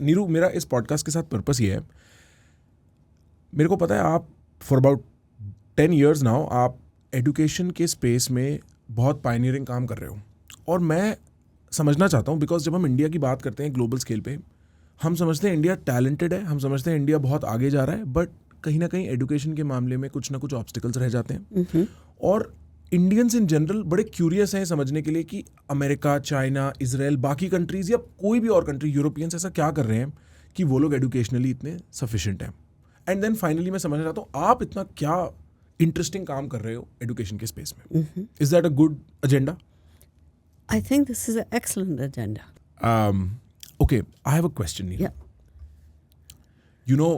नीरू, मेरा इस पॉडकास्ट के साथ पर्पस ये है, मेरे को पता है आप फॉर अबाउट 10 years नाउ आप एजुकेशन के स्पेस में बहुत पायनियरिंग काम कर रहे हो, और मैं समझना चाहता हूँ बिकॉज जब हम इंडिया की बात करते हैं ग्लोबल स्केल पे, हम समझते हैं इंडिया टैलेंटेड है, हम समझते हैं इंडिया बहुत आगे जा रहा है, बट कहीं ना कहीं एजुकेशन के मामले में कुछ ना कुछ ऑब्स्टिकल्स रह जाते हैं। और इंडियंस इन जनरल बड़े क्यूरियस हैं समझने के लिए कि अमेरिका, चाइना, इजराइल, बाकी कंट्रीज़ या कोई भी और कंट्री, यूरोपियंस ऐसा क्या कर रहे हैं कि वो लोग एजुकेशनली इतने सफिशिएंट हैं। एंड देन फाइनली मैं समझना चाहता हूँ आप इतना क्या इंटरेस्टिंग काम कर रहे हो एजुकेशन के स्पेस में। Is that a good agenda? I think this is an excellent agenda. Okay, I have a question here. Yeah. You know,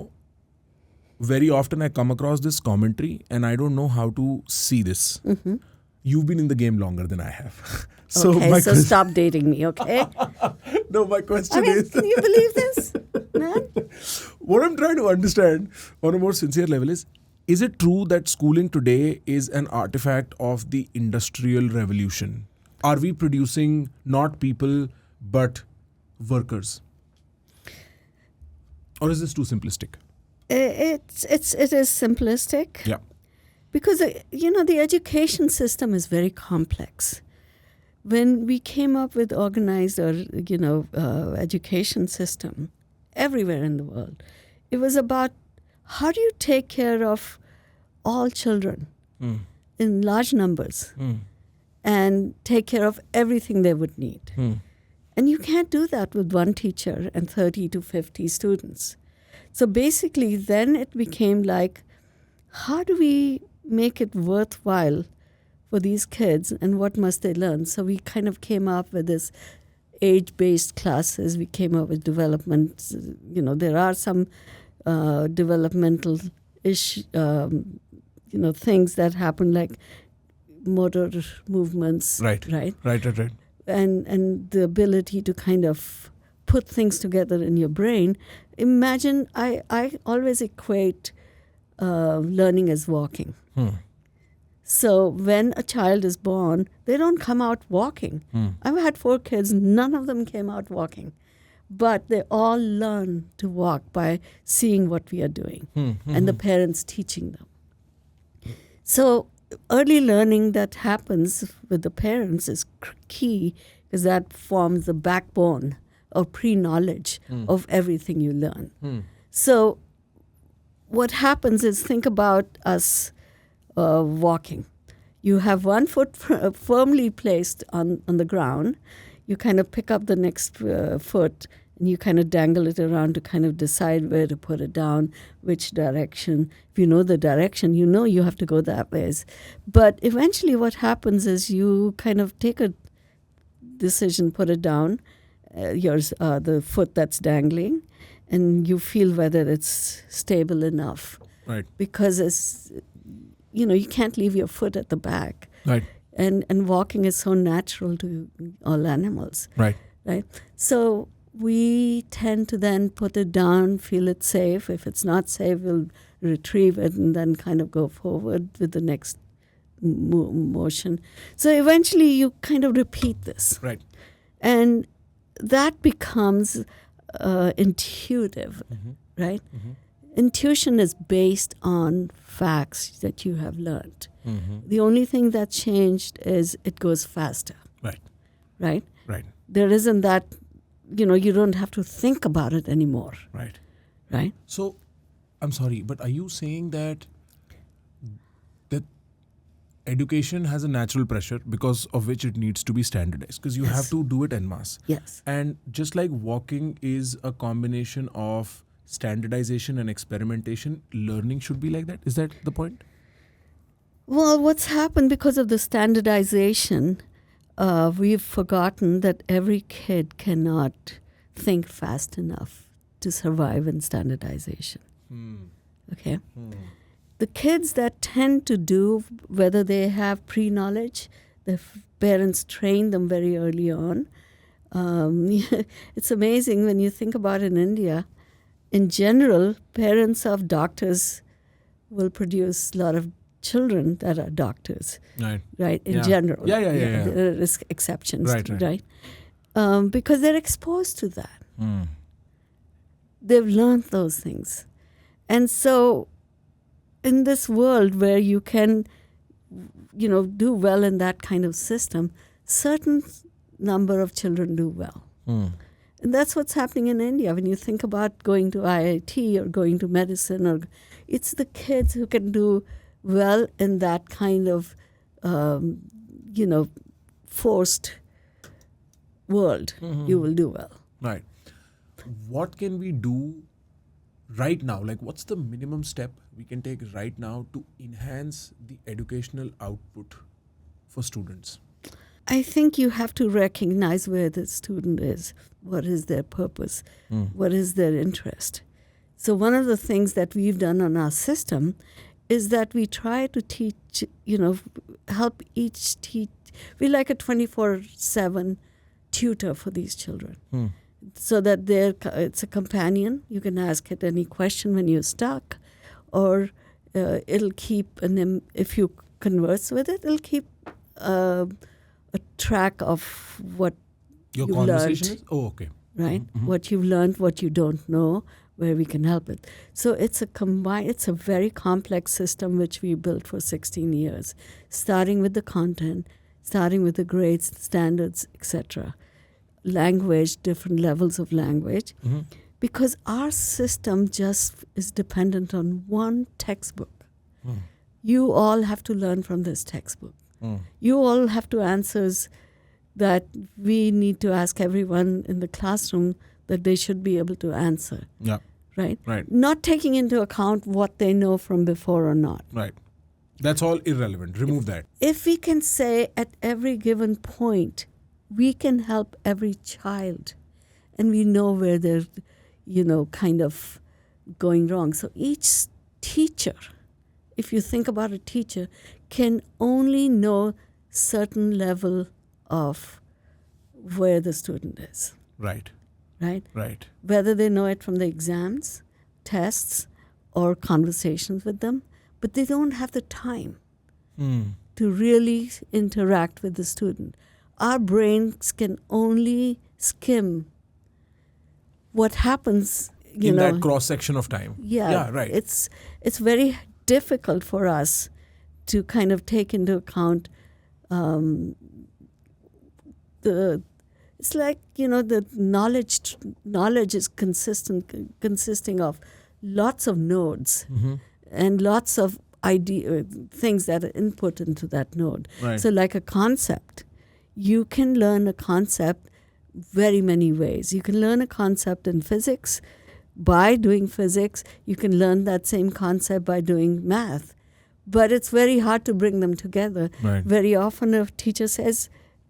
very often I come across this commentary and I don't know how to see this. You've been in the game longer than I have. So stop dating me, okay? No, my question is... Can you believe this, man? What I'm trying to understand on a more sincere level is it true that schooling today is an artifact of the Industrial Revolution? Are we producing not people but workers? Or is this too simplistic? It is simplistic. Yeah. Because, the education system is very complex. When we came up with organized education system everywhere in the world, it was about how do you take care of all children in large numbers and take care of everything they would need. And you can't do that with one teacher and 30 to 50 students. So basically then it became like, how do we make it worthwhile for these kids and what must they learn? So we kind of came up with this age-based classes. We came up with development. There are some developmental things that happen like motor movements. Right. And the ability to kind of put things together in your brain. Imagine, I always equate learning as walking. So when a child is born, they don't come out walking. I've had 4 kids, none of them came out walking. But they all learn to walk by seeing what we are doing and the parents teaching them. So early learning that happens with the parents is key because that forms the backbone of pre-knowledge of everything you learn. So what happens is, think about us walking. You have one foot firmly placed on the ground. You kind of pick up the next foot and you kind of dangle it around to kind of decide where to put it down, which direction. If you know the direction, you know you have to go that ways. But eventually what happens is you kind of take a decision, put it down, the foot that's dangling, and you feel whether it's stable enough. Right. Because it's, you can't leave your foot at the back. Right. And walking is so natural to all animals. Right. So we tend to then put it down, feel it safe. If it's not safe, we'll retrieve it and then kind of go forward with the next motion. So eventually you kind of repeat this. Right. And that becomes intuitive, right? Intuition is based on facts that you have learned. The only thing that changed is it goes faster. Right? There isn't that, you don't have to think about it anymore. Right? So, I'm sorry, but are you saying that education has a natural pressure because of which it needs to be standardized? Because you have to do it en masse. Yes. And just like walking is a combination of standardization and experimentation, learning should be like that? Is that the point? Well, what's happened because of the standardization, we've forgotten that every kid cannot think fast enough to survive in standardization. Okay? The kids that tend to do, whether they have pre-knowledge, their parents train them very early on. It's amazing when you think about in India. In general, parents of doctors will produce a lot of children that are doctors. Right? In general. Yeah. There are exceptions. Right. Because they're exposed to that. They've learned those things. And so in this world where you can, do well in that kind of system, certain number of children do well. And that's what's happening in India. When you think about going to IIT or going to medicine, it's the kids who can do well in that kind of, forced world. You will do well. Right. What can we do right now? Like, what's the minimum step we can take right now to enhance the educational output for students? I think you have to recognize where the student is. What is their purpose? What is their interest? So one of the things that we've done on our system is that we try to teach, help each teach. We're like a 24/7 tutor for these children. So that it's a companion. You can ask it any question when you're stuck, or it'll keep, if you converse with it, it'll keep a track of what your you've conversation learned, is? Oh, okay. right? What you've learned, what you don't know, where we can help it. So it's a very complex system which we built for 16 years, starting with the content, starting with the grades, standards, etc. Language, different levels of language, because our system just is dependent on one textbook. You all have to learn from this textbook. You all have to answers that we need to ask everyone in the classroom that they should be able to answer. Yeah. Right? Right. Not taking into account what they know from before or not. Right. That's all irrelevant. Remove that. If we can say at every given point, we can help every child, and we know where they're, kind of going wrong. So each teacher, if you think about a teacher, can only know certain level of where the student is. Right. Right? Right. Whether they know it from the exams, tests, or conversations with them, but they don't have the time to really interact with the student. Our brains can only skim what happens, in that cross section of time. Yeah, right. It's very difficult for us to kind of take into account it's like, the knowledge is consisting of lots of nodes and lots of things that are input into that node. Right. So like a concept, you can learn a concept very many ways. You can learn a concept in physics by doing physics. You can learn that same concept by doing math. But it's very hard to bring them together. Right. Very often a teacher says,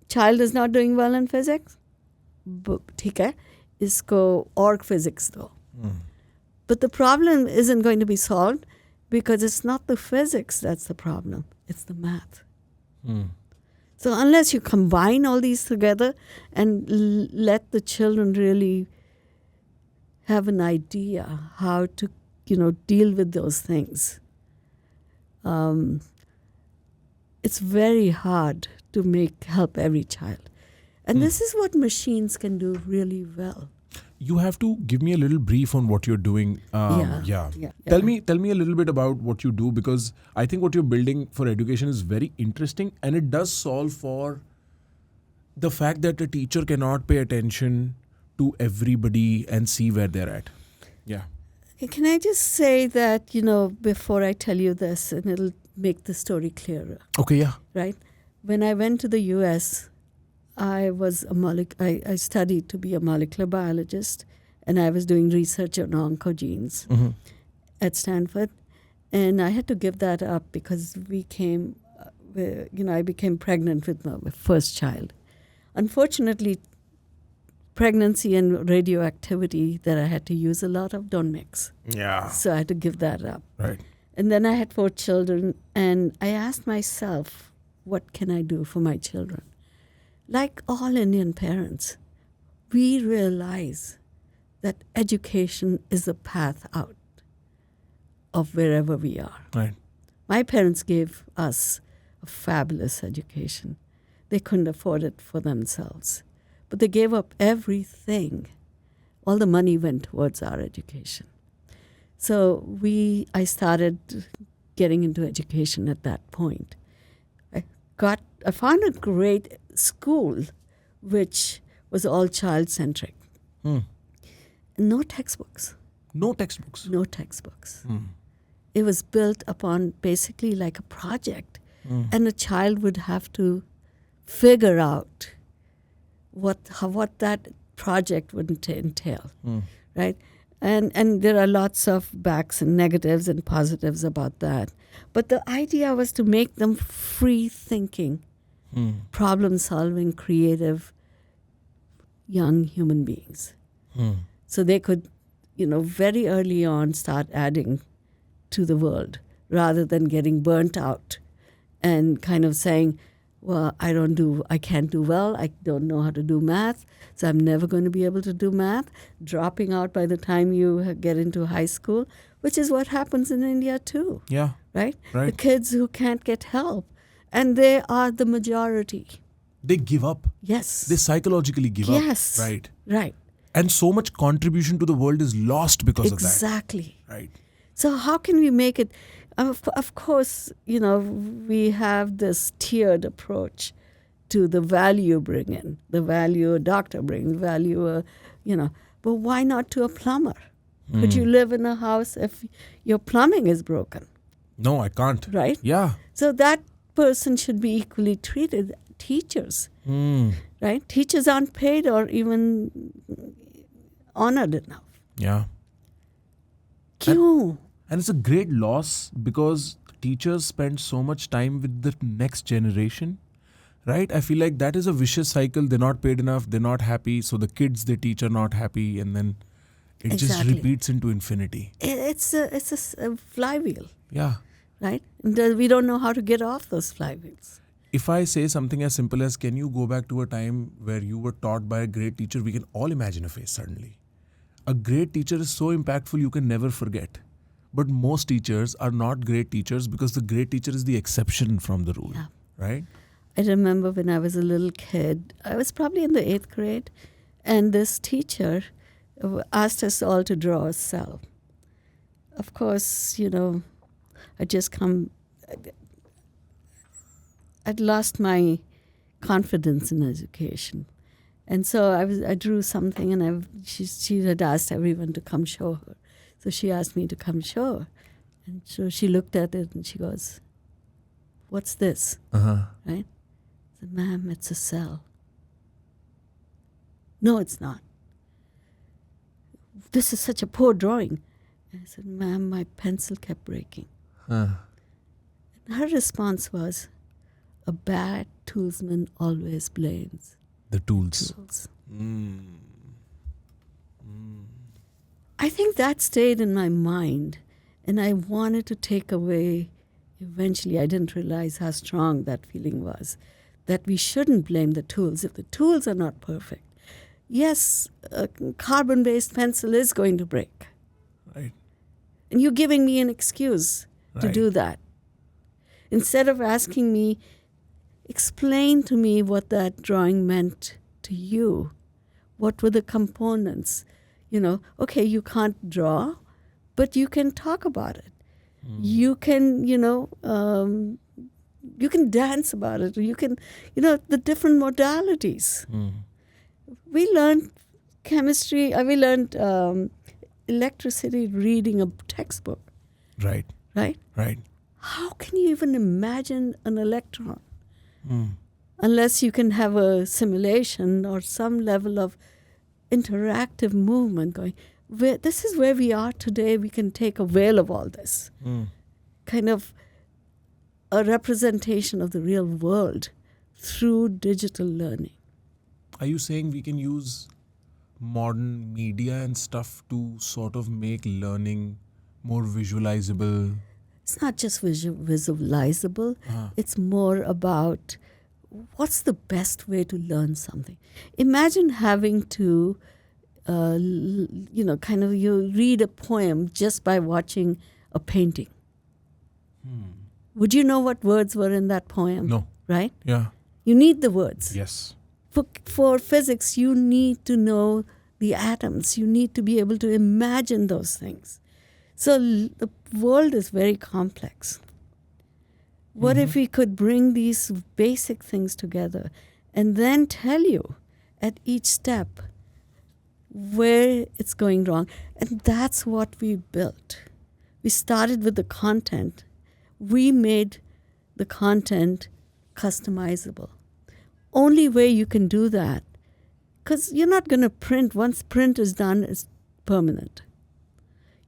child is not doing well in physics. ठीक है, इसको org physics दो. But the problem isn't going to be solved because it's not the physics that's the problem. It's the math. So unless you combine all these together and let the children really have an idea how to, deal with those things, it's very hard to help every child. And this is what machines can do really well. You have to give me a little brief on what you're doing. Yeah. Tell me a little bit about what you do, because I think what you're building for education is very interesting, and it does solve for the fact that a teacher cannot pay attention to everybody and see where they're at. Yeah. Can I just say that, before I tell you this, and it'll make the story clearer. Okay, yeah. Right? When I went to the US, I studied to be a molecular biologist, and I was doing research on oncogenes at Stanford. And I had to give that up because I became pregnant with my first child. Unfortunately, pregnancy and radioactivity that I had to use a lot of don't mix. Yeah. So I had to give that up. Right. And then I had 4 children, and I asked myself, what can I do for my children? Like all Indian parents, we realize that education is the path out of wherever we are. Right. My parents gave us a fabulous education. They couldn't afford it for themselves. But they gave up everything, all the money went towards our education. So I started getting into education at that point. I found a great school which was all child-centric. No textbooks. No textbooks. No textbooks. It was built upon basically like a project, and a child would have to figure out what that project would entail, right? And there are lots of backs and negatives and positives about that. But the idea was to make them free-thinking, problem-solving, creative young human beings. So they could, very early on start adding to the world rather than getting burnt out and kind of saying, well, I can't do well, I don't know how to do math, so I'm never going to be able to do math, dropping out by the time you get into high school, which is what happens in India too. Yeah. Right? The kids who can't get help, and they are the majority. They give up. Yes. They psychologically give up. Yes. Right. And so much contribution to the world is lost because of that. Exactly. Right. So how can we make it? Of course, we have this tiered approach to the value you bring in, the value a doctor brings, value but why not to a plumber? Could you live in a house if your plumbing is broken? No, I can't. Right? Yeah. So that person should be equally treated. Teachers, right? Teachers aren't paid or even honored enough. Yeah. Kyun? And it's a great loss because teachers spend so much time with the next generation, right? I feel like that is a vicious cycle. They're not paid enough. They're not happy. So the kids they teach are not happy. And then it just repeats into infinity. It's a flywheel. Yeah. Right? And we don't know how to get off those flywheels. If I say something as simple as, can you go back to a time where you were taught by a great teacher, we can all imagine a face suddenly. A great teacher is so impactful you can never forget. But most teachers are not great teachers because the great teacher is the exception from the rule, right? I remember when I was a little kid, I was probably in the 8th grade, and this teacher asked us all to draw a cell. Of course, I'd lost my confidence in education. And so I drew something, and she had asked everyone to come show her. So she asked me to come show her. And so she looked at it and she goes, "What's this?" Right? I said, "Ma'am, it's a cell." "No, it's not." "This is such a poor drawing." I said, "Ma'am, my pencil kept breaking." And her response was, "A bad toolsman always blames the tools." I think that stayed in my mind, and I wanted to take away, eventually I didn't realize how strong that feeling was, that we shouldn't blame the tools if the tools are not perfect. Yes, a carbon-based pencil is going to break. Right. And you're giving me an excuse to do that. Instead of asking me, explain to me what that drawing meant to you. What were the components? Okay, you can't draw, but you can talk about it. You can, you can dance about it. You can, the different modalities. We learned chemistry, we learned electricity reading a textbook. Right. How can you even imagine an electron? Unless you can have a simulation or some level of interactive movement going. This is where we are today. We can take a veil of all this. Kind of a representation of the real world through digital learning. Are you saying we can use modern media and stuff to sort of make learning more visualizable? It's not just visualizable. It's more about what's the best way to learn something. Imagine having to, you read a poem just by watching a painting. Would you know what words were in that poem? No. Right? Yeah. You need the words. Yes. For physics, you need to know the atoms. You need to be able to imagine those things. So the world is very complex. What if we could bring these basic things together and then tell you at each step where it's going wrong? And that's what we built. We started with the content. We made the content customizable. Only way you can do that, because you're not going to print. Once print is done, it's permanent.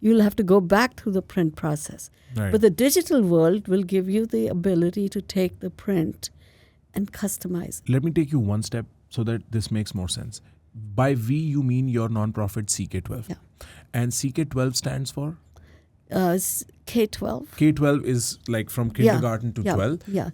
You'll have to go back through the print process. Right. But the digital world will give you the ability to take the print and customize. Let me take you one step so that this makes more sense. By we, you mean your nonprofit CK12. Yeah. And CK12 stands for? K-12. K-12 is like from kindergarten to 12. Yeah.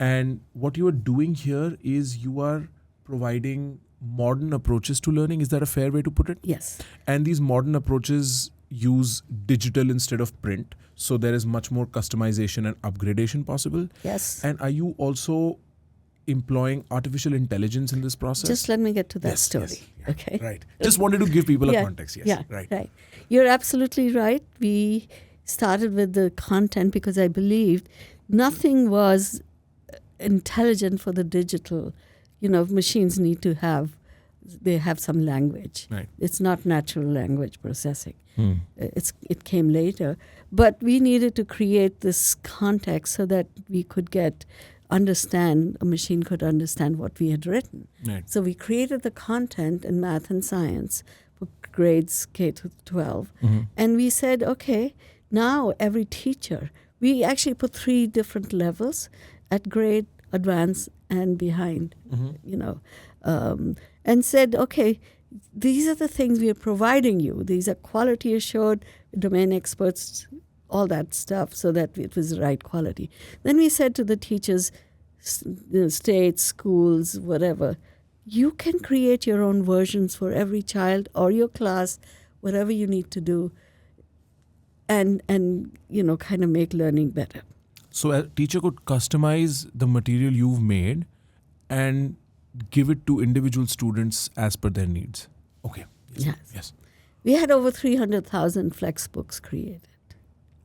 And what you are doing here is you are providing modern approaches to learning. Is that a fair way to put it? Yes. And these modern approaches use digital instead of print. So there is much more customization and upgradation possible. Yes. And are you also employing artificial intelligence in this process? Just let me get to that Yes, story. yes, yeah, Okay. Right. Just wanted to give people a context. Yes. Yeah. Right. You're absolutely right. We started with the content because I believed nothing was intelligent for the digital. Machines need to have some language. Right. It's not natural language processing. It came later. But we needed to create this context so that we could a machine could understand what we had written. Right. So we created the content in math and science for grades K to 12. And we said, okay, now every teacher, we actually put 3 different levels at grade, advanced, and behind, and said, okay, these are the things we are providing you. These are quality assured, domain experts, all that stuff, so that it was the right quality. Then we said to the teachers, states, schools, whatever, you can create your own versions for every child or your class, whatever you need to do, and kind of make learning better. So a teacher could customize the material you've made and give it to individual students as per their needs. Okay. Yes. We had over 300,000 flex books created.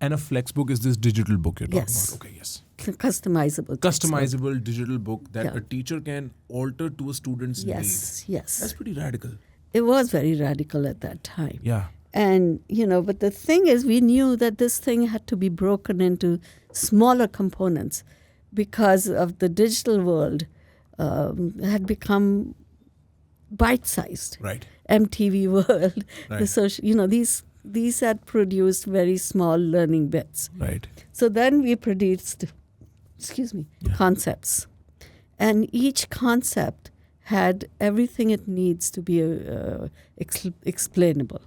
And a flex book is this digital book you're talking Yes. about. Okay, yes. Customizable Digital book that a teacher can alter to a student's needs. Yes. That's pretty radical. It was very radical at that time. Yeah. And, but the thing is, we knew that this thing had to be broken into smaller components because of the digital world had become bite-sized. Right. MTV world, Right. the social, these had produced very small learning bits. Right. So then we produced, concepts. And each concept had everything it needs to be explainable.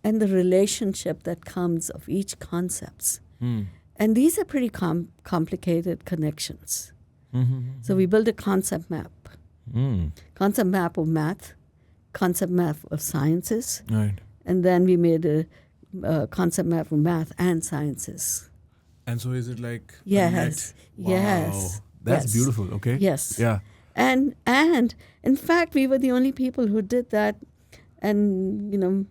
And the relationship that comes of each concepts. And these are pretty complicated connections. So we built a concept map. Concept map of math, concept map of sciences. Right. And then we made a concept map of math and sciences. And so is it like Yes. a net? Wow. Yes. That's Yes. beautiful. Okay. Yes. Yeah. And in fact, we were the only people who did that. And,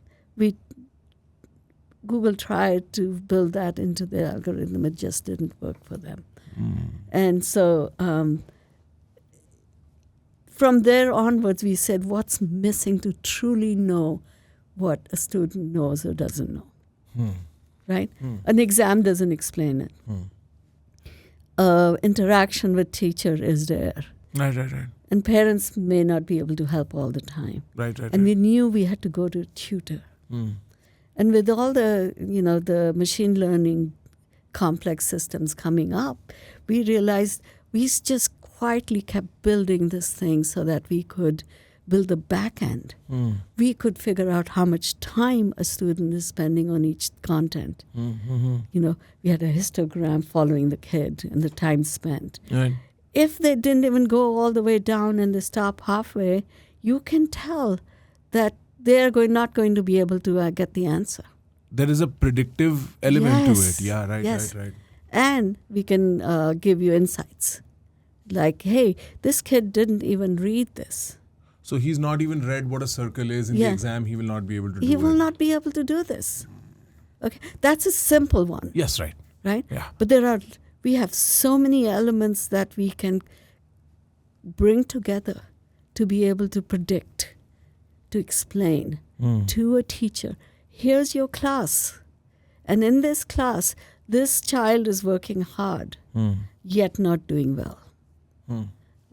Google tried to build that into their algorithm. It just didn't work for them. And so from there onwards, we said, what's missing to truly know what a student knows or doesn't know? Right? An exam doesn't explain it. Interaction with teacher is there. Right. And parents may not be able to help all the time. Right. And we knew we had to go to a tutor. And with all the, the machine learning complex systems coming up, we realized we just quietly kept building this thing so that we could build the back end. We could figure out how much time a student is spending on each content. We had a histogram following the kid and the time spent. Right. If they didn't even go all the way down and they stop halfway, you can tell that they're not going to be able to get the answer. There is a predictive element to it. Yeah, right. Yes. Right. And we can give you insights. Like, hey, this kid didn't even read this. So he's not even read what a circle is in the exam. He will not be able to do it. He will not be able to do this. Okay, that's a simple one. Yes, right. Right? Yeah. But we have so many elements that we can bring together to be able to predict, to explain to a teacher, here's your class. And in this class, this child is working hard, yet not doing well.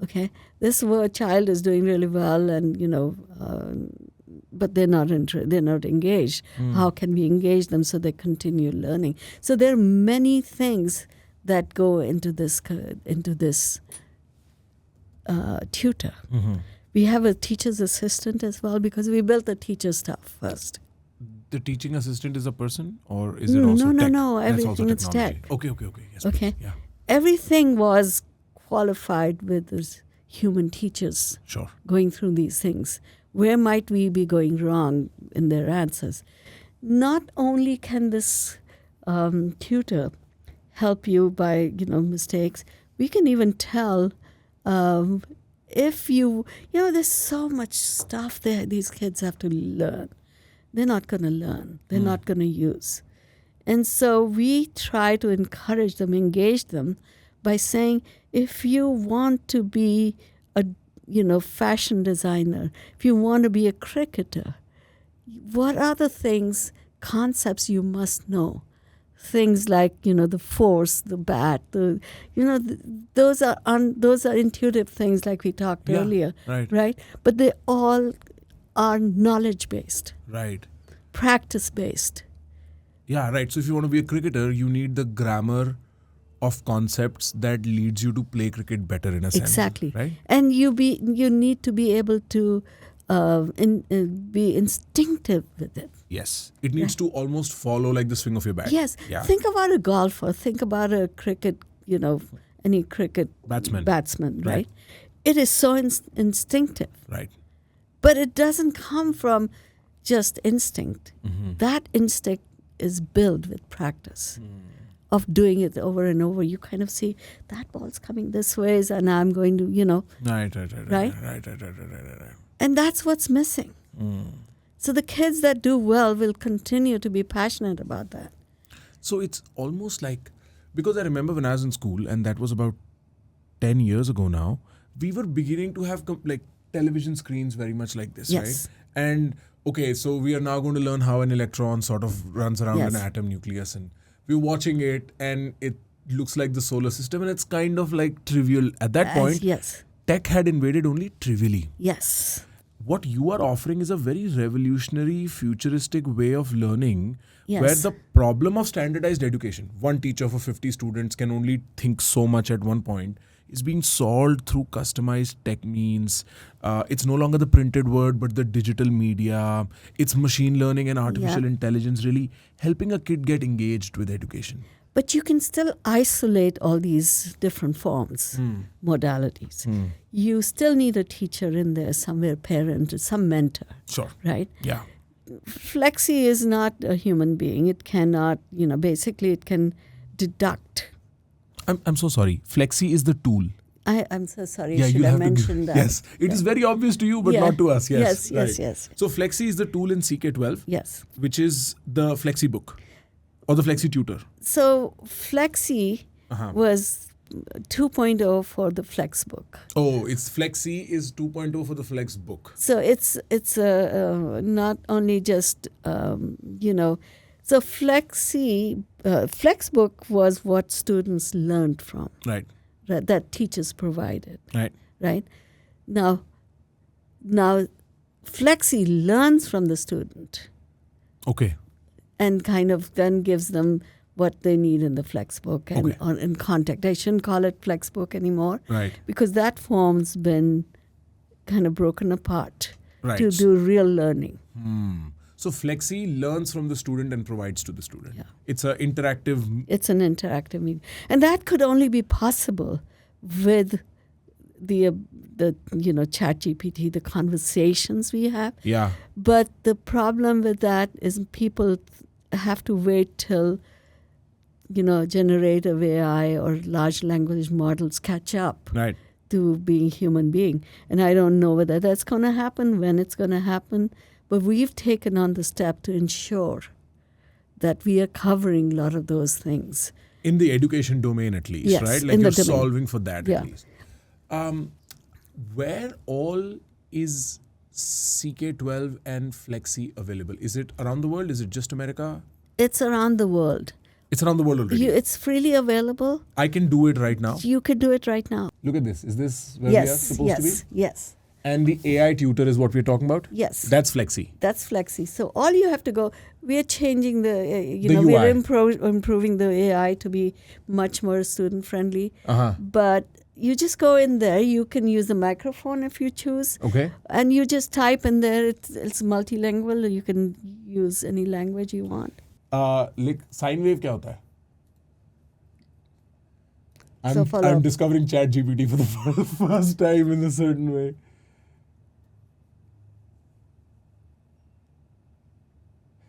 Okay? This child is doing really well and, but they're not engaged. How can we engage them so they continue learning? So there are many things that go into this tutor. We have a teacher's assistant as well because we built the teacher staff first. The teaching assistant is a person or is it also tech? No. That's Everything is technology. tech. Okay. Yes, Okay. please. Yeah. Everything was qualified with those human teachers Sure. going through these things. Where might we be going wrong in their answers? Not only can this tutor help you by mistakes, we can even tell if there's so much stuff there these kids have to learn. They're not going to learn. They're not going to use. And so we try to encourage them, engage them by saying, if you want to be a fashion designer, if you want to be a cricketer, what are the concepts you must know? Things like, the force, the bat, those are intuitive things like we talked earlier, right? But they all are knowledge-based. Right. Practice-based. Yeah, right. So if you want to be a cricketer, you need the grammar of concepts that leads you to play cricket better in a sense. Exactly. Right? And you need to be able to be instinctive with it. Yes. It needs to almost follow like the swing of your bat. Yes. Yeah. Think about a golfer. Think about a cricket, any cricket batsman, right? It is so instinctive. Right. But it doesn't come from just instinct. That instinct is built with practice of doing it over and over. You kind of see that ball's coming this way and I'm going to, Right. And that's what's missing. So the kids that do well will continue to be passionate about that. So it's almost like, because I remember when I was in school, and that was about 10 years ago now, we were beginning to have television screens very much like this, Yes. right? And okay, so we are now going to learn how an electron sort of runs around Yes. an atom nucleus, and we're watching it and it looks like the solar system and it's kind of like trivial. At that point, Yes. tech had invaded only trivially. Yes. What you are offering is a very revolutionary, futuristic way of learning, Yes. where the problem of standardized education, one teacher for 50 students can only think so much at one point, is being solved through customized tech means. It's no longer the printed word, but the digital media. It's machine learning and artificial intelligence really helping a kid get engaged with education. But you can still isolate all these different forms, modalities. You still need a teacher in there somewhere, parent, some mentor. Sure. Right? Yeah. Flexi is not a human being. It cannot, basically it can deduct. I'm so sorry. Flexi is the tool. I'm so sorry. Yeah, Should you'll I have to mention that? Yes. It is very obvious to you, but not to us. Yes. Yes. So Flexi is the tool in CK12. Yes. Which is the Flexi book or the Flexi tutor. So Flexi was 2.0 for the Flex book. Oh, it's Flexi is 2.0 for the Flex book. So it's not only just So Flexi Flexbook was what students learned from. Right. That teachers provided. Right. Now Flexi learns from the student. Okay. And kind of then gives them what they need in the Flexbook and in contact. I shouldn't call it Flexbook anymore. Right. Because that form's been kind of broken apart to do real learning. So Flexi learns from the student and provides to the student. Yeah. It's an interactive... It's an interactive medium. And that could only be possible with the ChatGPT, the conversations we have. Yeah. But the problem with that is people have to wait till, generative AI or large language models catch up. Right. to being human being. And I don't know whether that's going to happen, when it's going to happen, but we've taken on the step to ensure that we are covering a lot of those things. In the education domain at least, Yes, right? Like in the you're domain. solving for that Yeah. at least. Where all is CK12 and Flexi available? Is it around the world? Is it just America? It's around the world. It's around the world already. It's freely available. I can do it right now. You could do it right now. Look at this. Is this where we are supposed to be? Yes. And the AI tutor is what we're talking about? Yes. That's Flexi. That's Flexi. So all you have to go, we're changing the, The we're UI. improving the AI to be much more student friendly. Uh-huh. But you just go in there, you can use the microphone if you choose. Okay. And you just type in there, it's multilingual, you can use any language you want. Like sine wave क्या होता है? So follow. I'm discovering ChatGPT for the first time in a certain way.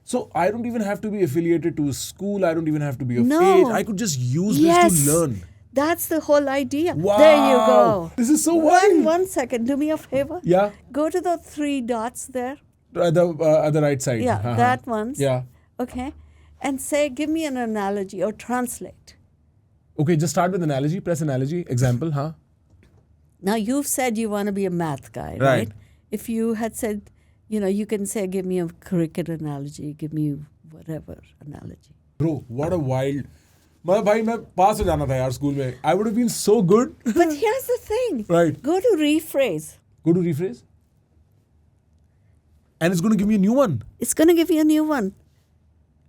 So I don't even have to be affiliated to a school. I don't even have to be of No. age. I could just use this to learn. That's the whole idea. Wow. There you go. This is so wild. One second, do me a favor. Yeah. Go to the 3 dots there. At the right side. Yeah, Uh-huh. that one's. Yeah. Okay. And say, give me an analogy or translate. Okay, just start with analogy. Press analogy. Example, huh? Now, you've said you want to be a math guy, right? If you had said, you can say, give me a cricket analogy, give me whatever analogy. Bro, what a wild... मैं भाई मैं पास हो जाना था यार school में. I would have been so good. But here's the thing. Right. Go to rephrase. Go to rephrase. And it's going to give me a new one. It's going to give you a new one.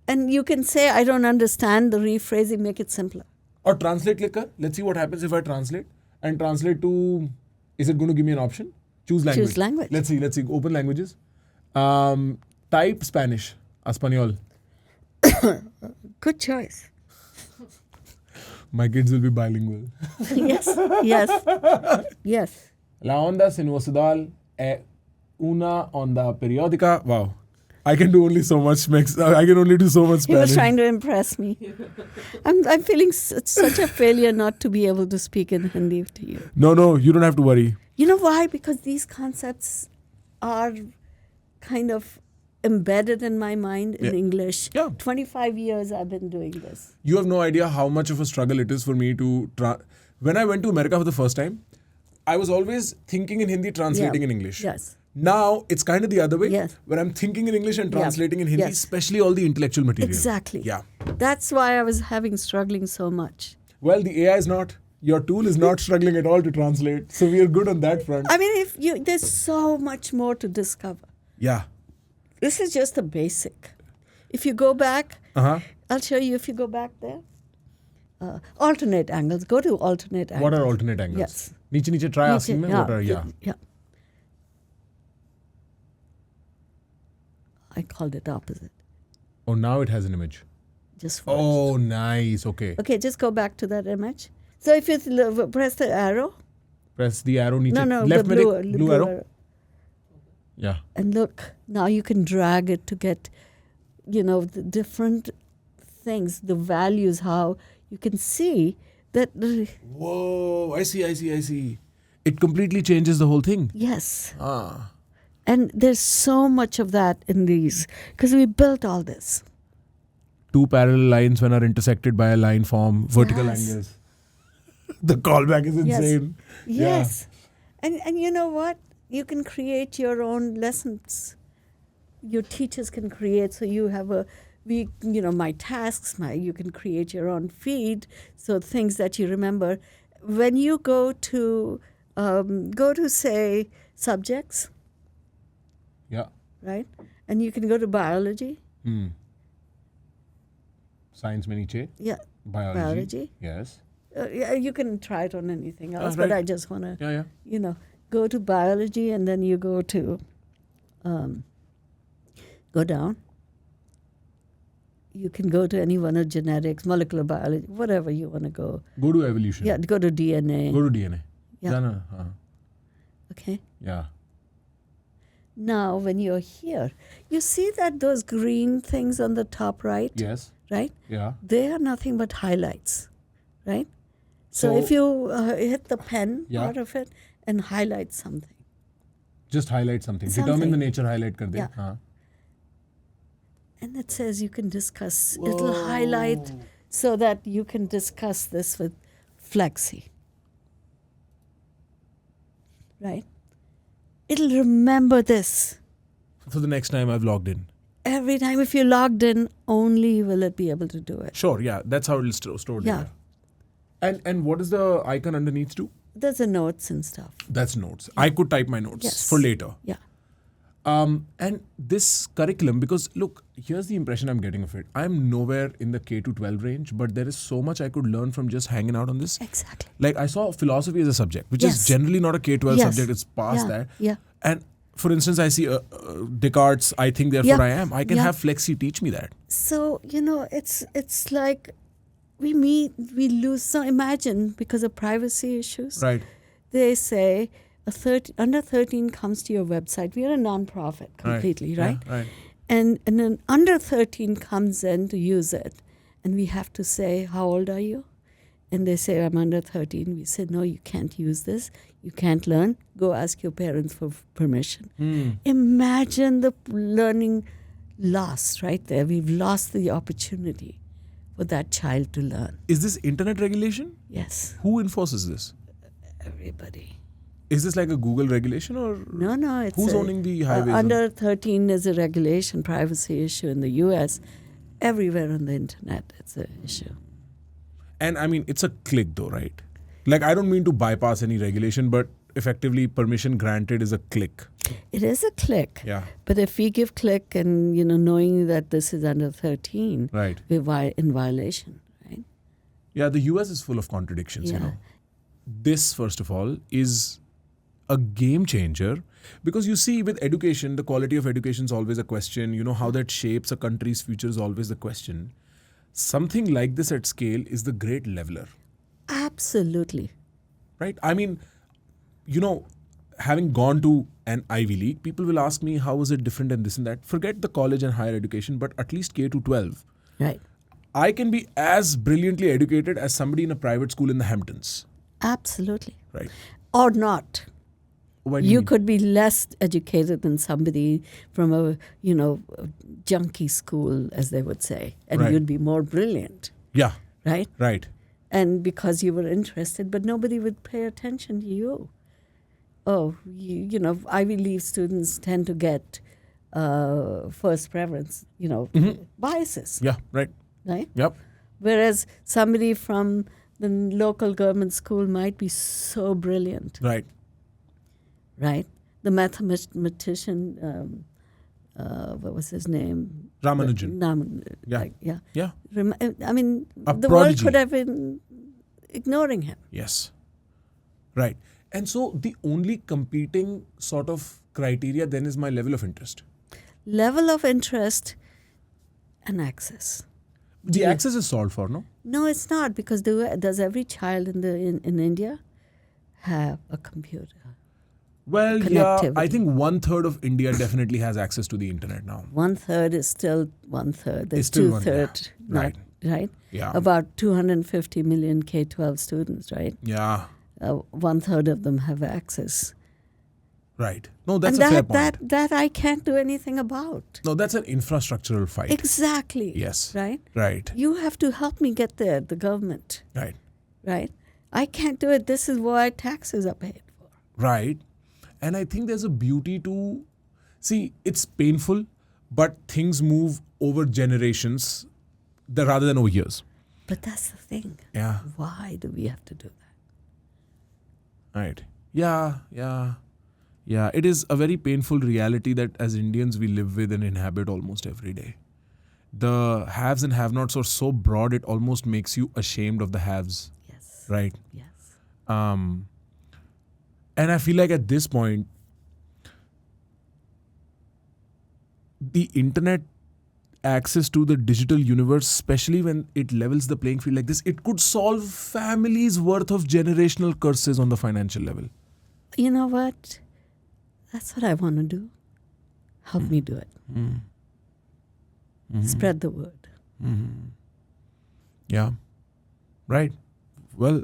And you can say, I don't understand the rephrasing, make it simpler. Or translate click कर. Let's see what happens if I translate. And translate to... Is it going to give me an option? Choose language. Choose language. Let's see. Open languages. Type Spanish. Español. Good choice. My kids will be bilingual. Yes. La onda sinuosidal è una onda periodica. Wow. I can do only so much. I can only do so much He was Spanish. trying to impress me. I'm feeling such a failure not to be able to speak in Hindi to you. No, you don't have to worry. You know why? Because these concepts are kind of embedded in my mind in English. Yeah. 25 years I've been doing this. You have no idea how much of a struggle it is for me to... When I went to America for the first time, I was always thinking in Hindi, translating in English. Yes. Now, it's kind of the other way. Yes. Where I'm thinking in English and translating in Hindi, Yes. especially all the intellectual material. Exactly. Yeah. That's why I was struggling so much. Well, the AI is not... Your tool is not struggling at all to translate. So we are good on that front. I mean, there's so much more to discover. Yeah. This is just the basic. If you go back, Uh-huh. I'll show you if you go back there. Alternate angles. Go to alternate angles. What are alternate angles? Yes. Niche, try asking me what are, Yeah. I called it opposite. Oh, now it has an image. Just for Oh, nice. Okay. Okay, just go back to that image. So if you press the arrow. Press the arrow niche. No, Left the में blue arrow. Yeah. And look, now you can drag it to get, the different things, the values, how you can see that. Whoa, I see. It completely changes the whole thing. Yes. Ah. And there's so much of that in these, because we built all this. Two parallel lines when are intersected by a line form vertical Yes. angles. The callback is insane. Yes. And you know what? You can create your own lessons. Your teachers can create. So you have my tasks, you can create your own feed. So things that you remember. When you go to say subjects, Yeah. right? And you can go to biology. Science में नीचे. Yeah. Biology. Yes. You can try it on anything else, right. but I just want to, Yeah. go to biology and then you go to, go down. You can go to any one of genetics, molecular biology, whatever you want to go. Go to evolution. Yeah, go to DNA. Go to DNA. Yeah. No. Okay. Yeah. Now, when you're here, you see that those green things on the top right, Yes. right? Yeah. They are nothing but highlights, right? So if you hit the pen Yeah. part of it and highlight something. Just highlight something. Something. Determine the nature, highlight kar de. Yeah. And it says you can discuss. It'll highlight so that you can discuss this with Flexi. Right? It'll remember this. For the next time I've logged in. Every time if you logged in, only will it be able to do it. Sure, yeah. That's how it'll store Yeah. data. And what does the icon underneath do? There's the notes and stuff. That's notes. I could type my notes Yes. for later. Yeah. And this curriculum, because look, here's the impression I'm getting of it. I'm nowhere in the K to 12 range, but there is so much I could learn from just hanging out on this. Exactly. Like I saw philosophy as a subject, which Yes. is generally not a K-12 Yes. subject. It's past Yeah. that. Yeah. And for instance, I see Descartes, I think therefore Yeah. I am. I can Yeah. have Flexi teach me that. So, it's like we lose. So imagine, because of privacy issues, Right. they say under 13 comes to your website. We are a non-profit completely, right? Yeah, right. And then under 13 comes in to use it. And we have to say, how old are you? And they say, I'm under 13. We say, no, you can't use this. You can't learn. Go ask your parents for permission. Imagine the learning loss right there. We've lost the opportunity for that child to learn. Is this internet regulation? Yes, Who enforces this? everybody. Is this like a Google regulation or No, it's who's owning the highways? under 13 is a regulation, privacy issue in the US. Everywhere on the internet, it's an issue. And I mean, it's a click though, right? Like I don't mean to bypass any regulation, but effectively permission granted is a click. It is a click. Yeah. But if we give click and, knowing that this is under 13, Right. we're in violation, right? Yeah, the US is full of contradictions, Yeah. This, first of all, is a game changer because you see with education, the quality of education is always a question. How that shapes a country's future is always the question. Something like this at scale is the great leveler, Absolutely. right? I mean, having gone to an Ivy League, people will ask me, how is it different and this and that? Forget the college and higher education, but at least K to 12. Right. I can be as brilliantly educated as somebody in a private school in the Hamptons, Absolutely. right? Or not. What do you You mean? could be less educated than somebody from a junkie school, as they would say, and Right. you'd be more brilliant, Yeah, right? right. And because you were interested, but nobody would pay attention to you. Oh, Ivy League students tend to get first preference, biases, Yeah, right. right? Yep. Whereas somebody from the local government school might be so brilliant, Right. right? The mathematician, what was his name? Ramanujan. Yeah. Yeah. Yeah. I mean, A the prodigy. world could have been ignoring him. Yes. Right. And so the only competing sort of criteria then is my level of interest. Level of interest and access. The access is solved for, no? No, it's not, because does every child in India have a computer? Well, yeah, I Connectivity. think 1/3 of India definitely has access to the internet now. 1/3 is still 1/3. There's It's still one, 2/3, yeah. not, right? Yeah. About 250 million K-12 students, right? Yeah. 1/3 of them have access. Right. No, that's and a fair point. that I can't do anything about. No, that's an infrastructural fight. Exactly. Yes. Right? Right. You have to help me get there, the government, Right. right? I can't do it. This is why taxes are paid for. Right. And I think there's a beauty to, see, it's painful, but things move over generations rather than over years. But that's the thing. Yeah. Why do we have to do that? Right. Yeah. It is a very painful reality that as Indians we live with and inhabit almost every day. The haves and have-nots are so broad it almost makes you ashamed of the haves. Yes. Right. Yes. And I feel like at this point, the internet access to the digital universe, especially when it levels the playing field like this, it could solve families worth of generational curses on the financial level. You know what? That's what I want to do. Help me do it. Spread the word. Yeah. Right. Well,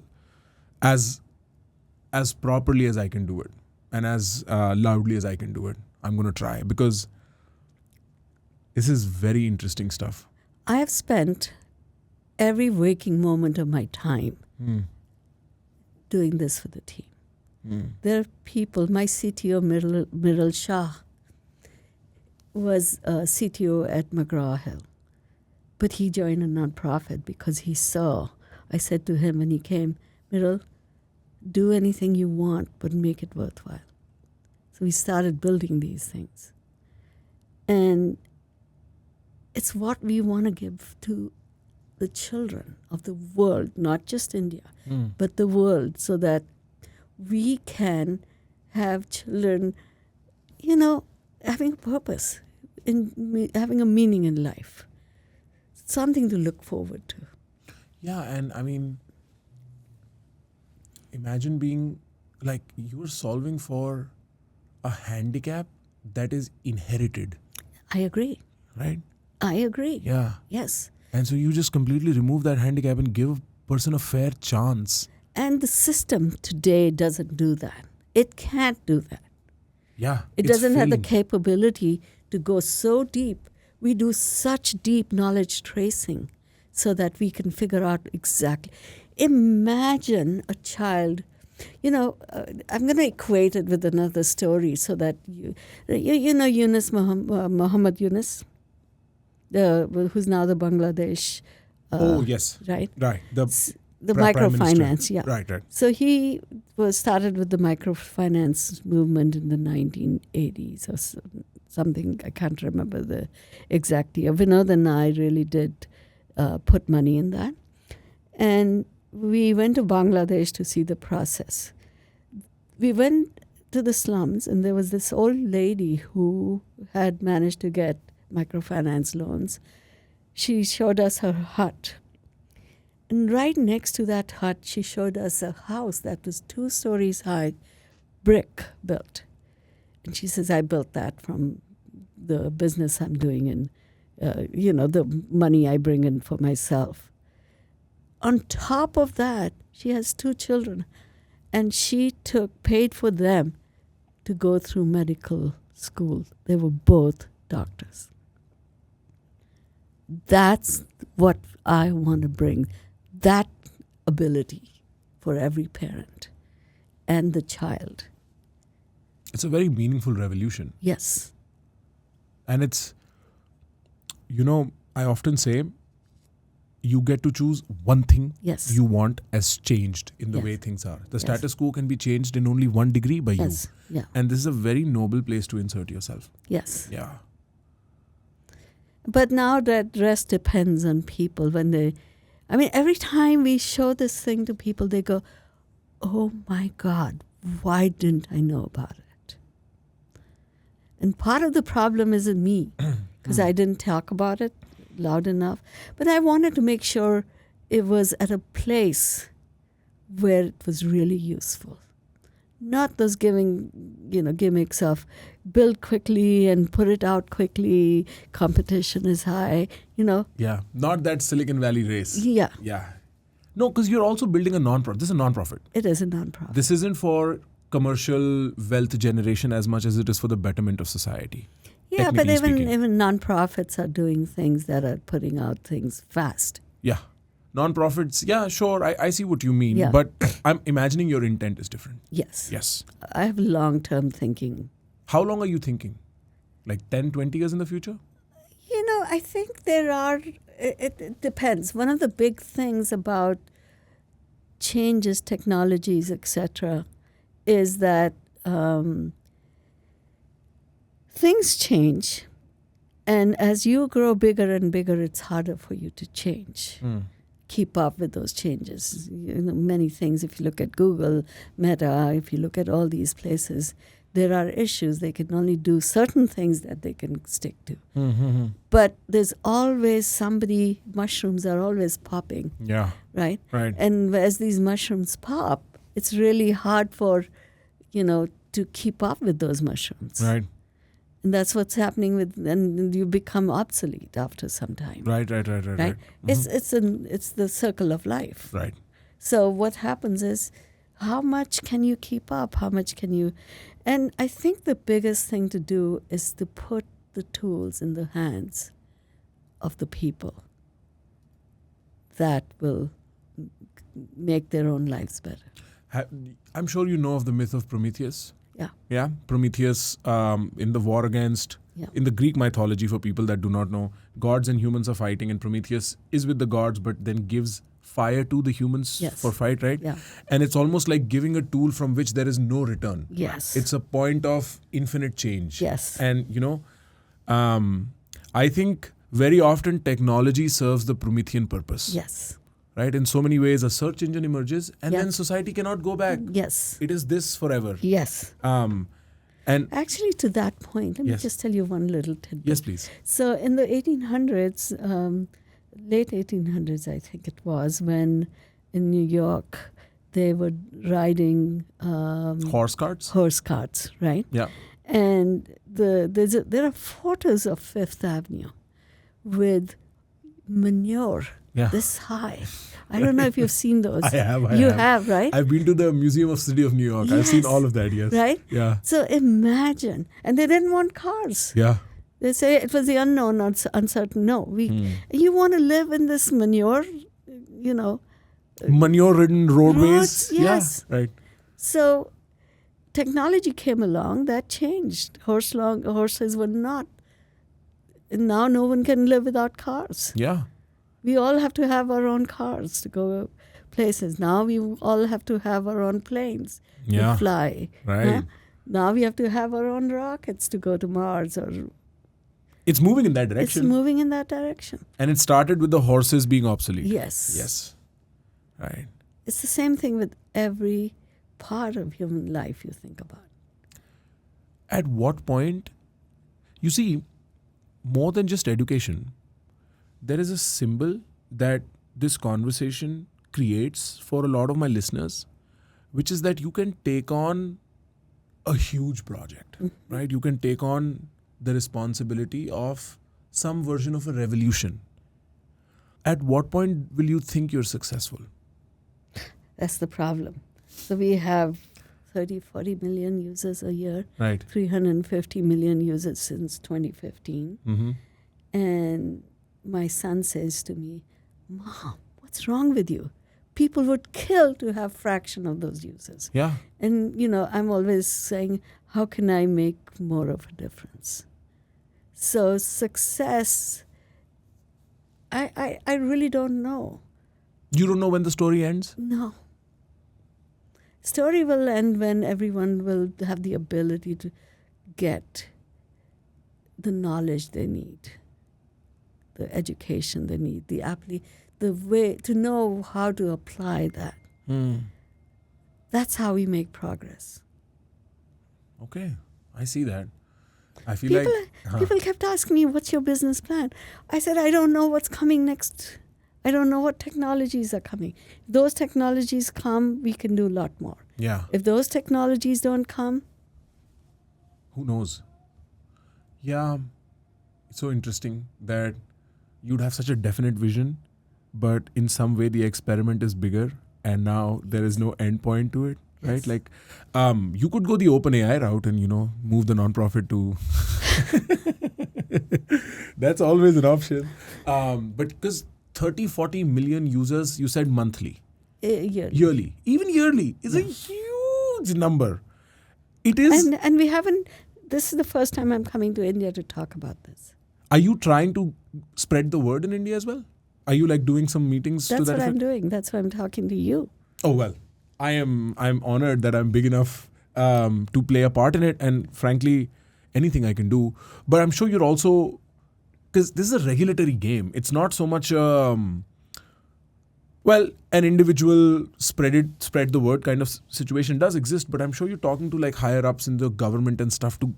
as properly as I can do it and as loudly as I can do it. I'm going to try because this is very interesting stuff. I have spent every waking moment of my time doing this for the team. There are people, my CTO, Miral Shah, was a CTO at McGraw-Hill. But he joined a nonprofit because he saw, I said to him when he came, Miral, do anything you want, but make it worthwhile. So we started building these things. And it's what we want to give to the children of the world, not just India, but the world, so that we can have children, having a purpose, having a meaning in life, something to look forward to. Yeah, and I mean, imagine being like you're solving for a handicap that is inherited. I agree. Right? I agree. Yeah. Yes. And so you just completely remove that handicap and give a person a fair chance. And the system today doesn't do that. It can't do that. Yeah. It doesn't have the capability to go so deep. We do such deep knowledge tracing so that we can figure out exactly. Imagine a child, I'm going to equate it with another story so that Yunus, Muhammad Yunus, who's now the Bangladesh. Oh, yes. Right? Right. The microfinance, yeah. Right. So he started with the microfinance movement in the 1980s or something. I can't remember the exact year. Vinod and I really did put money in that. And we went to Bangladesh to see the process. We went to the slums, and there was this old lady who had managed to get microfinance loans. She showed us her hut. And right next to that hut, she showed us a house that was 2 stories high, brick built. And she says, I built that from the business I'm doing and, the money I bring in for myself. On top of that, she has 2 children. And she paid for them to go through medical school. They were both doctors. That's what I want to bring. That ability for every parent and the child. It's a very meaningful revolution. Yes. And it's, I often say, you get to choose one thing you want as changed in the way things are. The status quo can be changed in only 1 degree by you. Yeah. And this is a very noble place to insert yourself. Yes. Yeah. But now that rest depends on people every time we show this thing to people, they go, oh my God, why didn't I know about it? And part of the problem isn't me, because I didn't talk about it loud enough. But I wanted to make sure it was at a place where it was really useful. Not those gimmicks of build quickly and put it out quickly, competition is high, Yeah, not that Silicon Valley race. Yeah. Yeah. No, because you're also building a non-profit. This is a non-profit. It is a non-profit. This isn't for commercial wealth generation as much as it is for the betterment of society. Yeah, but even non-profits are doing things that are putting out things fast. Yeah. Non-profits, yeah, sure, I see what you mean. Yeah. But I'm imagining your intent is different. Yes. Yes. I have long-term thinking. How long are you thinking? Like 10, 20 years in the future? I think it depends. One of the big things about changes, technologies, etc., is that things change. And as you grow bigger and bigger, it's harder for you to change. Keep up with those changes. Many things, if you look at Google, Meta, if you look at all these places, there are issues. They can only do certain things that they can stick to. Mm-hmm. But there's always mushrooms are always popping. Yeah. Right? Right. And as these mushrooms pop, it's really hard to keep up with those mushrooms. Right. And that's what's happening and you become obsolete after some time. Right. Mm-hmm. It's the circle of life. Right. So what happens is how much can you keep up? How much can you? And I think the biggest thing to do is to put the tools in the hands of the people that will make their own lives better. I'm sure you know of the myth of Prometheus. Yeah. Yeah, Prometheus in the war against, in the Greek mythology, for people that do not know, gods and humans are fighting, and Prometheus is with the gods but then gives fire to the humans for fight, right? Yeah. And it's almost like giving a tool from which there is no return. Yes. It's a point of infinite change. Yes. And, I think very often technology serves the Promethean purpose. Yes. Right? In so many ways, a search engine emerges and then society cannot go back. Yes. It is this forever. Yes. And actually, to that point, let me just tell you one little tidbit. Yes, please. So in the 1800s, late 1800s, I think it was, when in New York they were riding horse carts. Horse carts, right? Yeah. And there are photos of Fifth Avenue with manure this high. I don't know if you've seen those. I have. You have, right? I've been to the Museum of City of New York. I've seen all of that, yes. Right? Yeah. So imagine. And they didn't want cars. Yeah. They say it was the unknown, not uncertain. No. You want to live in this manure, manure-ridden roadways. Yes. Yeah, right. So technology came along, that changed. Horses were not. And now no one can live without cars. Yeah. We all have to have our own cars to go places. Now we all have to have our own planes to fly. Right. Huh? Now we have to have our own rockets to go to Mars. It's moving in that direction. It's moving in that direction. And it started with the horses being obsolete. Yes. Yes. Right. It's the same thing with every part of human life you think about. At what point, you see, more than just education, there is a symbol that this conversation creates for a lot of my listeners, which is that you can take on a huge project, right? You can take on the responsibility of some version of a revolution. At what point will you think you're successful? That's the problem. So we have 30, 40 million users a year. Right. 350 million users since 2015. Mm-hmm. And my son says to me, Mom, what's wrong with you? People would kill to have fraction of those users. Yeah. And, I'm always saying, how can I make more of a difference? So success, I really don't know. You don't know when the story ends? No. Story will end when everyone will have the ability to get the knowledge they need, the education they need, the way to know how to apply that. That's how we make progress. Okay, I see that. I feel people kept asking me, what's your business plan? I said, I don't know what's coming next. I don't know what technologies are coming. If those technologies come, we can do a lot more. Yeah. If those technologies don't come, who knows? Yeah, it's so interesting that you'd have such a definite vision, but in some way the experiment is bigger and now there is no end point to it, right? Yes. Like, you could go the OpenAI route and, move the nonprofit to... That's always an option. But because 30, 40 million users, you said monthly. Yearly. Even yearly is a huge number. It is... And we haven't... This is the first time I'm coming to India to talk about this. Are you trying to spread the word in India as well? Are you doing some meetings to that effect? That's what I'm doing. That's why I'm talking to you. Oh, well, I'm honored that I'm big enough to play a part in it. And frankly, anything I can do. But I'm sure you're also... Because this is a regulatory game. It's not so much... an individual spread the word kind of situation does exist, but I'm sure you're talking to higher ups in the government and stuff to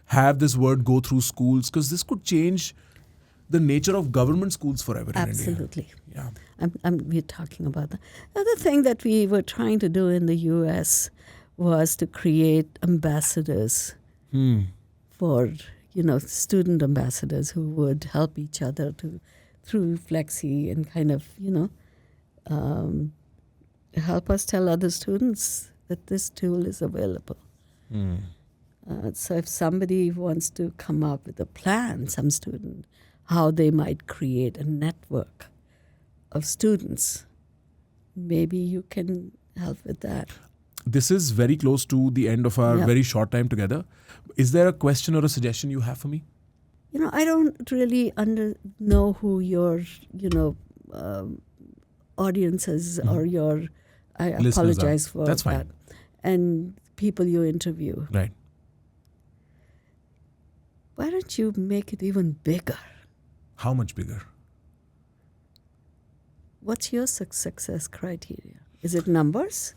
have this word go through schools, because this could change the nature of government schools forever in India. Absolutely. Yeah. We're talking about that. The other thing that we were trying to do in the U.S. was to create ambassadors for, student ambassadors who would help each other through Flexi and kind of, help us tell other students that this tool is available. So if somebody wants to come up with a plan, some student, how they might create a network of students, maybe you can help with that. This is very close to the end of our very short time together. Is there a question or a suggestion you have for me? I don't really know who your, audience is or your, I Listeners apologize are. for That's that. fine. And people you interview. Right. Why don't you make it even bigger? How much bigger? What's your success criteria? Is it numbers?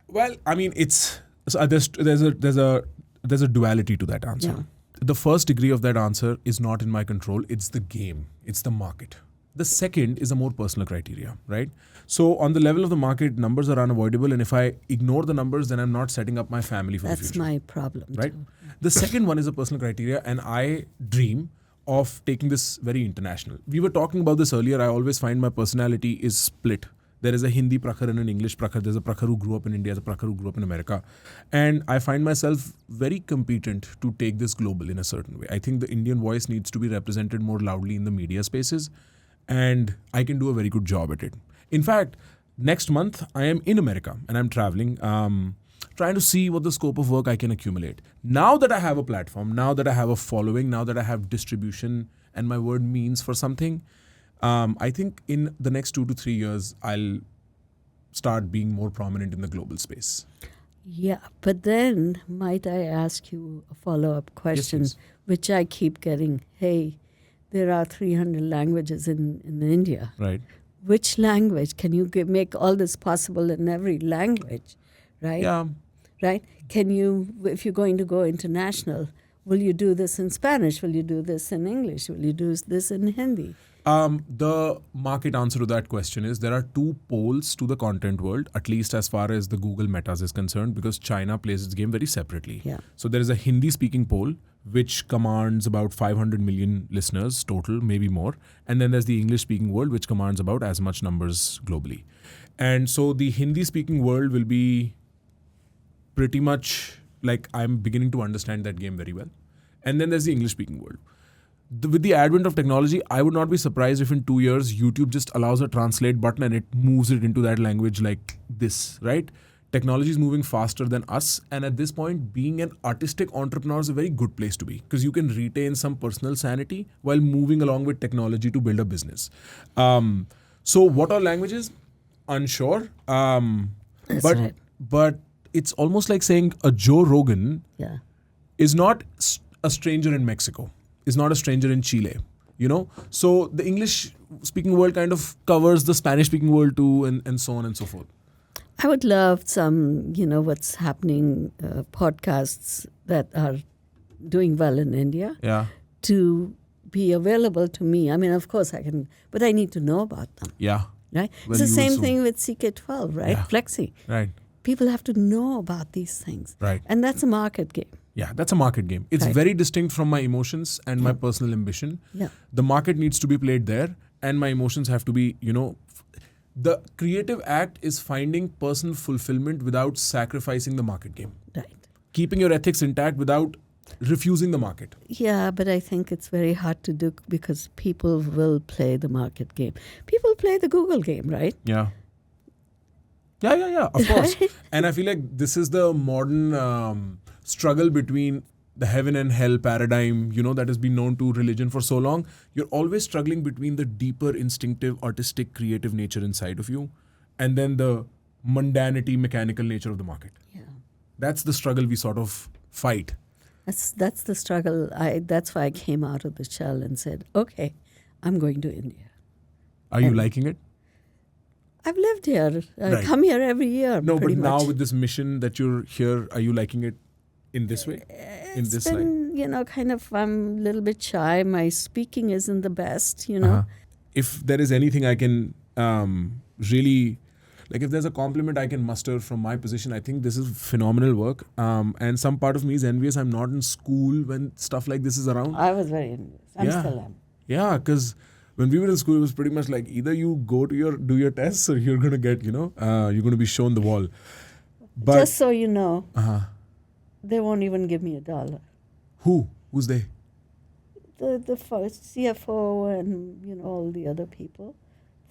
Well, I mean, it's there's a duality to that answer. Yeah. The first degree of that answer is not in my control. It's the game. It's the market. The second is a more personal criteria, right? So on the level of the market, numbers are unavoidable. And if I ignore the numbers, then I'm not setting up my family for the future. That's my problem, right? too. The second one is a personal criteria, and I dream of taking this very international. We were talking about this earlier. I always find my personality is split. There is a Hindi Prakhar and an English Prakhar. There's a Prakhar who grew up in India, there's a Prakhar who grew up in America. And I find myself very competent to take this global in a certain way. I think the Indian voice needs to be represented more loudly in the media spaces, and I can do a very good job at it. In fact, next month, I am in America and I'm traveling, trying to see what the scope of work I can accumulate. Now that I have a platform, now that I have a following, now that I have distribution and my word means for something, I think in the next 2 to 3 years, I'll start being more prominent in the global space. Yeah, but then might I ask you a follow-up question, Yes, please. which I keep getting. Hey, there are 300 languages in India. Right. Which language? Can you make all this possible in every language, right? Yeah. Right? Can you, if you're going to go international, will you do this in Spanish? Will you do this in English? Will you do this in Hindi? The market answer to that question is there are 2 poles to the content world, at least as far as the Google Metas is concerned, because China plays its game very separately. Yeah. So there is a Hindi-speaking pole, which commands about 500 million listeners total, maybe more. And then there's the English-speaking world, which commands about as much numbers globally. And so the Hindi-speaking world will be pretty much like I'm beginning to understand that game very well. And then there's the English-speaking world. With the advent of technology, I would not be surprised if in 2 years, YouTube just allows a translate button and it moves it into that language like this, right? Technology is moving faster than us. And at this point, being an artistic entrepreneur is a very good place to be because you can retain some personal sanity while moving along with technology to build a business. So what are languages? Unsure. That's but right. But it's almost like saying a Joe Rogan is not a stranger in Mexico. Is not a stranger in Chile, So the English-speaking world kind of covers the Spanish-speaking world too, and so on and so forth. I would love some, what's happening, podcasts that are doing well in India to be available to me. I mean, of course I can, but I need to know about them. Yeah. Right? Well, it's the you same also- thing with CK12, right? Yeah. Flexi. Right. People have to know about these things. Right. And that's a market game. Yeah, that's a market game. It's Right. very distinct from my emotions and my personal ambition. Yeah. The market needs to be played there, and my emotions have to be, the creative act is finding personal fulfillment without sacrificing the market game. Right. Keeping your ethics intact without refusing the market. Yeah, but I think it's very hard to do because people will play the market game. People play the Google game, right? Yeah. Yeah, of course. And I feel like this is the modern struggle between the heaven and hell paradigm, that has been known to religion for so long. You're always struggling between the deeper, instinctive, artistic, creative nature inside of you and then the mundanity, mechanical nature of the market. Yeah. That's the struggle we sort of fight. That's the struggle. That's why I came out of the shell and said, okay, I'm going to India. Are you liking it? I've lived here. I Right. come here every year. No, but pretty now much. with this mission that you're here, are you liking it in this way? In It's this light? been, kind of, I'm a little bit shy. My speaking isn't the best, If there is anything I can really, like if there's a compliment I can muster from my position, I think this is phenomenal work. And some part of me is envious I'm not in school when stuff like this is around. I was very envious. I still am. Yeah, because When we were in school, it was pretty much like either you go to do your tests or you're going to get, you're going to be shown the wall. But Just so you know, uh-huh. they won't even give me $1. Who's they? The first CFO and all the other people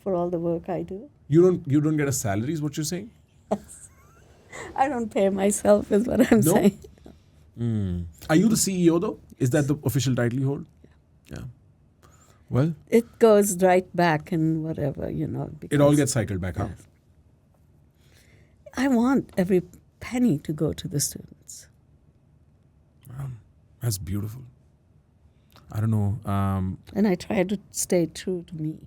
for all the work I do. You don't get a salary, is what you're saying? I don't pay myself, is what I'm saying. Are you the CEO though? Is that the official title you hold? Yeah. Well, It goes right back and whatever, it all gets cycled back up. I want every penny to go to the students. That's beautiful. I don't know. And I try to stay true to me.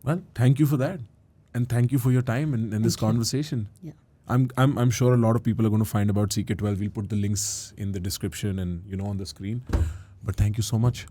Well, thank you for that. And thank you for your time and this conversation. Yeah. I'm sure a lot of people are going to find about CK12. We'll put the links in the description and on the screen. But thank you so much.